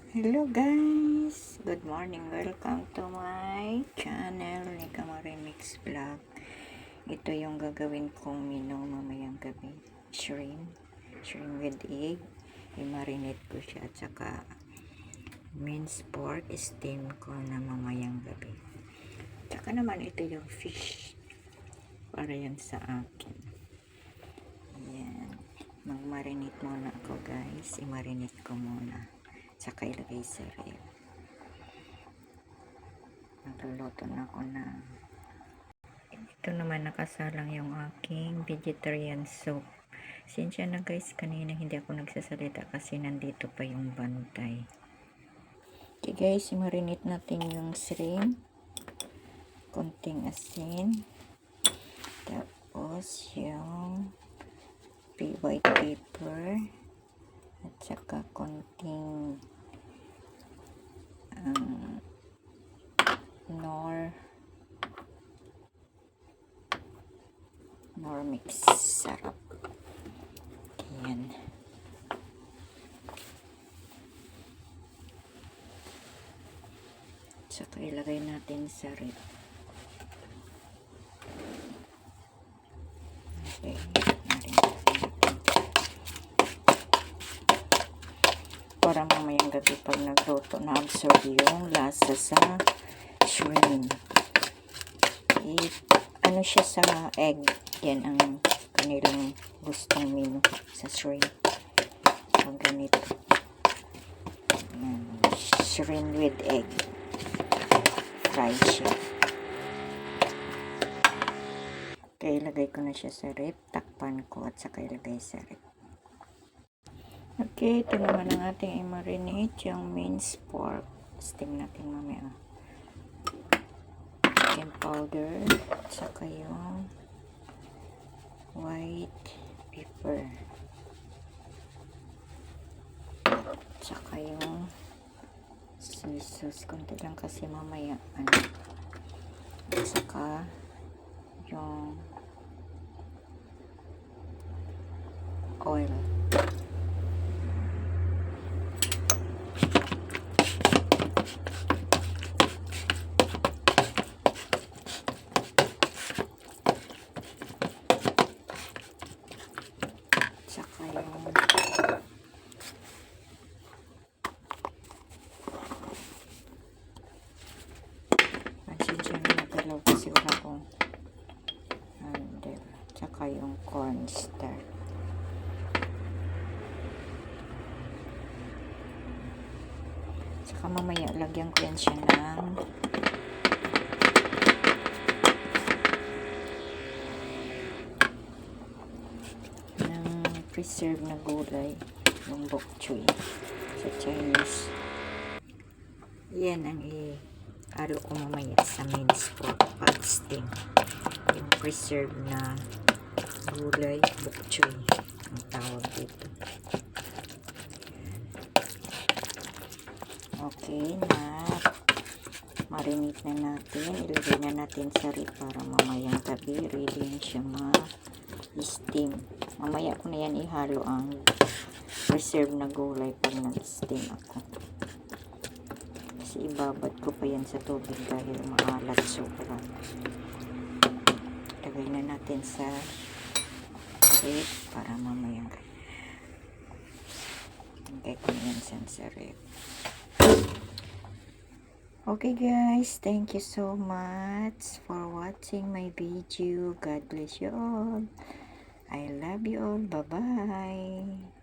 Hello guys! Good morning! Welcome to my channel ni Kamaremix Vlog. Ito yung gagawin kong menu mamayang gabi. Shrimp with egg. I-marinate ko siya at saka minced pork steam ko na mamayang gabi. Tsaka naman ito yung fish para yan sa akin. Ayan. Mag-marinate muna ako guys. I-marinate ko muna. Tsaka ilagay sa ref. Nagluluto na ako na. Ito naman nakasalang yung aking vegetarian soup. Sinsya na guys, kanina hindi ako nagsasalita kasi nandito pa yung bantay. Okay guys, i-marinate natin yung shrimp. Konting asin. Tapos yung white pepper. At saka konting nor mix. Sarap. Ayan. Saka ilagay natin sa ref. Okay. Para mamayang gabi pag nagluto na absorb yung lasa sa shrimp. Ano siya sa egg. Yan ang kanilang gustong menu sa shrimp. So, ganito. Shrimp with egg. Fry siya. Okay, ilagay ko na siya sa ref. Takpan ko at saka ilagay sa ref. Okay, ito naman ang ating i-marinate, yung minced pork. Steam natin mamaya. Chicken powder, at saka yung white pepper. At saka yung soy sauce. Kunti lang kasi mamaya. At saka yung oil. Saka yung pansensya na nagalaw kasi wala akong handle. Saka yung cornstarch. Saka mamaya lagyan ko yan siya ng preserved na gulay, yung bok choy sa Chinese. Yan ang i-alo ko mamaya sa minced pork pag steam. Yung preserved na gulay, bok choy ang tawag dito. Okay na, marinate na natin, ilagay na natin sa ref para mamayang gabi ready na siya ma-steam. Mamaya ko na yan ihalo ang preserved na gulay pag nag-steam ako. Kasi ibabad ko pa yan sa tubig dahil maalat sobra. Lagay na natin sa ref para mamayang gabi. Lagay ko na yan sa ref. Okay guys, thank you so much for watching my video. God bless you all. I love you all. Bye-bye.